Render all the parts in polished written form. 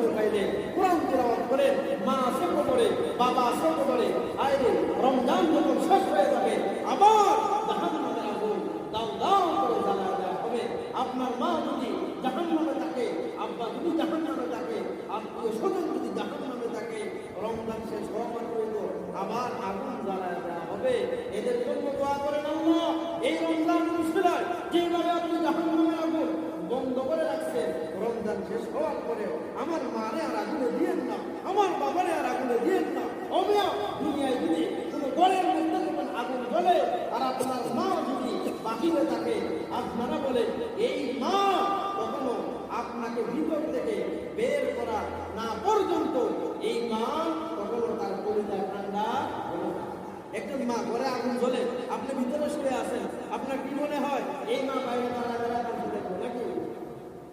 সময় পাইলে কোরআন তেলাওয়াত করে, মা আছে কবরে, বাবা আছে কবরে, আইরে রমজান যখন শেষ হয়ে যাবে আবার জাহান্নামের আগুন দাও দাও করে জ্বালায় দেওয়া হবে। আপনার মা যদি জাহান্নামে থাকে, আব্বা যদি জাহান্নামে থাকে, আত্মীয় স্বজন যদি জাহান্নামে থাকে, রমজান শেষ হওয়া মাত্রই তো আবার আগুন জ্বালায় দেওয়া হবে। এদের জন্য দোয়া করেন, আল্লাহ এই রমজান মুশকিলায় যেভাবে আপনি জাহান্নামের আগুন বন্ধ করে রাখছেন, রমজান শেষ হওয়ার পরেও আমার মারে আর আগুনে দিয়েন না, আমার বাবারে আর আগুনে দিয়েন না। অমিয়া দুনিয়ায় যদি কোনো ঘরের মধ্যে যখন আগুন জ্বলে আর আপনার মা যদি বাহিরে থাকে, আপনারা বলেন এই মা কখনো আপনাকে ভিতর থেকে বের করা না পর্যন্ত এই মা কখনো তার কলিজা ঠান্ডা হবে না। একজন মা ঘরে আগুন জ্বলে, আপনি ভিতরে শুয়ে আছেন, আপনার কি মনে হয় এই মা বাইরে তারা দেখবো নাকি?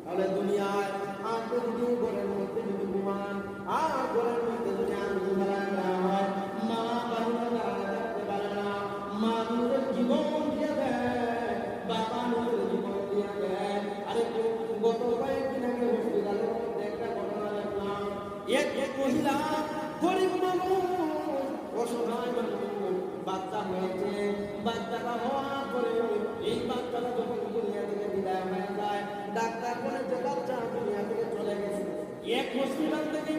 তাহলে দুনিয়ায় আপনি যদি ঘরের মধ্যে যদি ঘুমান আর ঘরের মধ্যে যদি আগুন জ্বালায় না হয়, মা বাইরে তারা দেখতে পারে না। মা নিজের জীবন দিয়ে দেয়, বাবা নিজের জীবন দিয়ে দেয়। আরে গত কয়েকদিন আগে হসপিটালের মধ্যে একটা ঘটনা দেখলাম, এক মহিলা গরিব মানুষ, অসহায় মানুষ, বাচ্চা হয়েছে, বাচ্চাটা হওয়ার পরে এই বাচ্চাটা যখন দুনিয়া থেকে বিদায় হয়ে যায়, ডাক্তার বলেছে বাচ্চা দুনিয়া থেকে চলে গেছে। এক হসপিটাল থেকে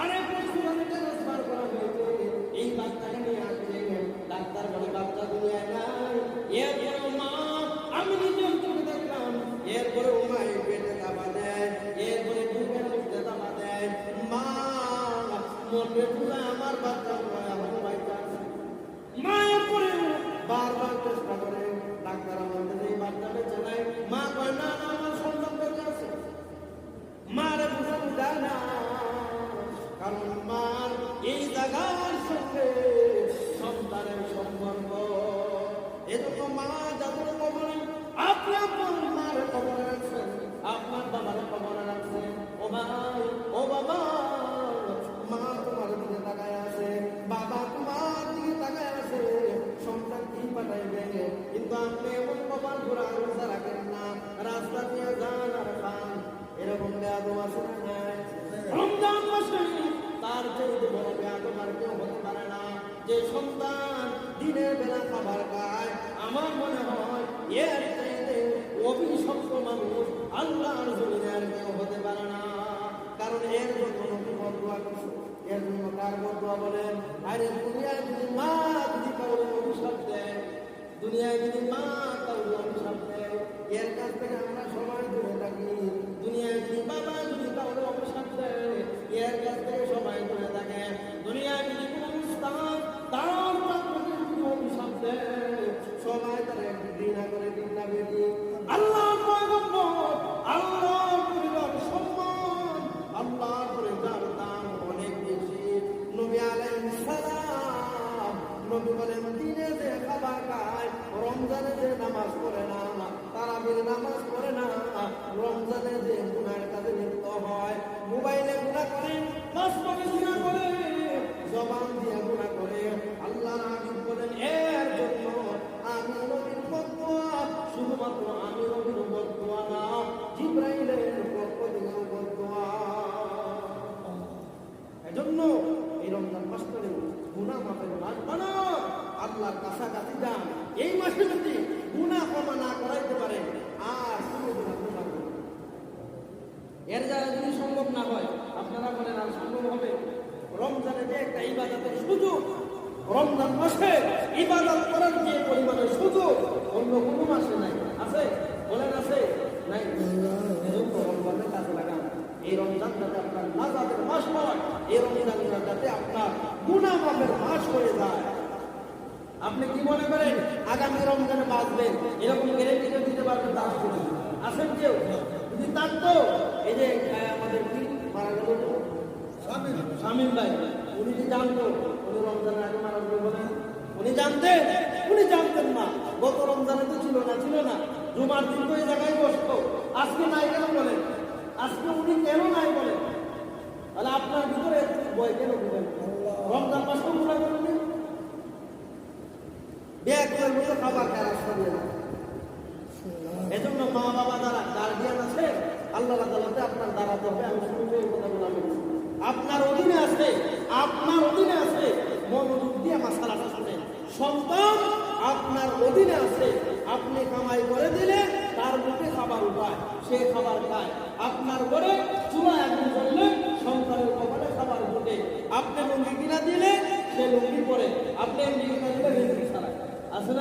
আরেক হসপিটালে ট্রান্সফার করা হয়েছে, এই বাচ্চাকে নিয়ে আসছে, ডাক্তার বলে বাচ্চা দুনিয়ায় নাই। এরপরে মা, আমি নিজের চোখে দেখলাম, এরপরে মা এই পেটে চাপা দেয়, এরপরে বুকের মধ্যে চাপা দেয়। মা মনে পুরা আমার বাচ্চা আমার বাচ্চা আছে। মায়ের পরে বারবার চেষ্টা করে, ডাক্তার আমাদের এই বাচ্চা বেঁচে নাই। মা কয় না না আমার সন্তান বেঁচে আছে। মারে বুঝানো যায় না, কারণ মার এই জায়গার সঙ্গে সন্তানের সম্পর্ক। এজন্য মা যাদের কবরে, আপনি আপনার মার কবরে রাখছেন, আপনার বাবার কবরে রাখছেন। ও ভাই, ও বাবা, মা তোমার দিকে তাকায় আছে, বাবা তোমার দিকে তাকায় আছে, সন্তান কি পাঠাইবে, কিন্তু আপনি এমন কপাল ঘোরা রোজা রাখেন না, রাস্তা দিয়ে যান আর খান। এরকম বেয়াদব আছে না নাই? রমজান মাসে তার চাইতে বড় বেয়াদব আর কেউ হতে পারে না। যে সন্তান দিনের বেলা খাবার খায়, আমার মনে হয় এর চাইতে অভিশপ্ত মানুষ আল্লাহর জমিনে আর কেউ হতে পারে না। কারণ এর জন্য নবী বদুয়া করছে। এর জন্য কার বদুয়া বলেন? আরে দুনিয়ায় যদি মা যদি কাউকে অভিশাপ দেয়, দুনিয়ায় যদি মা কাউকে অভিশাপ দেয়, এর কাছ থেকে আমরা সবাই দূরে থাকি। দুনিয়ায় যদি বাবা যদি কাউকে অভিশাপ দেয়, এর কাছ থেকে সবাই দূরে থাকে। দুনিয়ায় যদি কোনো উস্তাদ তার পাত্রকে যদি অভিশাপ দেয়, সবাই তারা ঘৃণা করে ঘৃণা বেরি। আল্লাহ পয়গম্বর, আল্লাহর পরিবার সম্মান, আল্লাহর করে যার দাম অনেক বেশি। নবী আলাইহিস সালাম নবী বলেন, দিনে যে খাবার খায়, রমজানে যে নামাজ পড়ে না, তারাবির নামাজ পড়ে না, রমজানে যে গুনাহের কাজে লিপ্ত হয়, মোবাইলে গুনাহ করে, মাসপাকে গুনাহ করে, জবান দিয়ে গুনাহ করে, আল্লাহর হাবিব বলেন এর জন্য আমি নবীর বদদুয়া, শুধুমাত্র আমি নবীর বদদুয়া না, জিবরাইলের পক্ষ থেকেও বদদুয়া। এজন্য এই রমজান মাসটারে গুনাহ মাফের মাস বানাও, আল্লাহর কাছাকাছি যান। এই মাসে যদি গুনাহ ক্ষমা না করাইতে পারে, আর কোনো গুনাহ ক্ষমা করবেন না। এর দ্বারা যদি সম্ভব না হয়, আপনারা বলেন আর সম্ভব হবে? রমজানে যে একটা ইবাদতের সুযোগ, রমজান মাসে ইবাদত করার যে পরিমাণের সুযোগ অন্য কোনো মাসে নাই। আছে? বলেন আছে? নাই। রমজানের কাছে লাগান। এই রমজান যাতে আপনার নাজাতের মাস হয়, এই রমজান যাতে আপনার গুনাহ মাফের মাস হয়ে যায়। আপনি কি মনে করেন আগামী রমজানে বাঁচবেন? এরকম গ্যারেন্টি দিতে পারবেন? তা আছেন কেউ? যদি থাকতো, এই যে আমাদের কি মারা গেল শামীম ভাই, উনি কি জানতো উনি রমজানের আগে মারা যাবে? বলেন উনি জানতেন? উনি জানতেন না। গত রমজানে তো ছিল না, জুমার দিন তো এই জায়গায় বসতো, আজকে নাই কেন বলেন? আজকে উনি কেন নাই বলেন? তাহলে আপনার ভিতরে ভয় কেন দিবেন? রমজান মাসেও গুনাহ করবেন, ব্যাগের মতো খাবার খাওয়ার রাস্তা দিয়ে না। এজন্য মা বাবা যারা গার্ডিয়ান আছে, আল্লাহ তাআলাতে আপনার দাঁড়াতে হবে। আমি শুরুতে এই কথাগুলো বলছি। আপনার অধীনে আছে, আপনার অধীনে আছে। মনোযোগ দিয়ে মাসালাটা শুনেন। সন্তান আপনার অধীনে আছে, আপনি কামাই করে দিলে তার মুখে খাবার উঠায়, সে খাবার খায়। আপনার ঘরে চুলায় আগুন জ্বললে সন্তানের কপালে খাবার ফুটে। আপনি লুঙ্গি কিনা দিলে সে লুঙ্গি পরে, আপনি লুঙ্গি কিনা দিলে লুঙ্গি ছাড়ায়। আসলে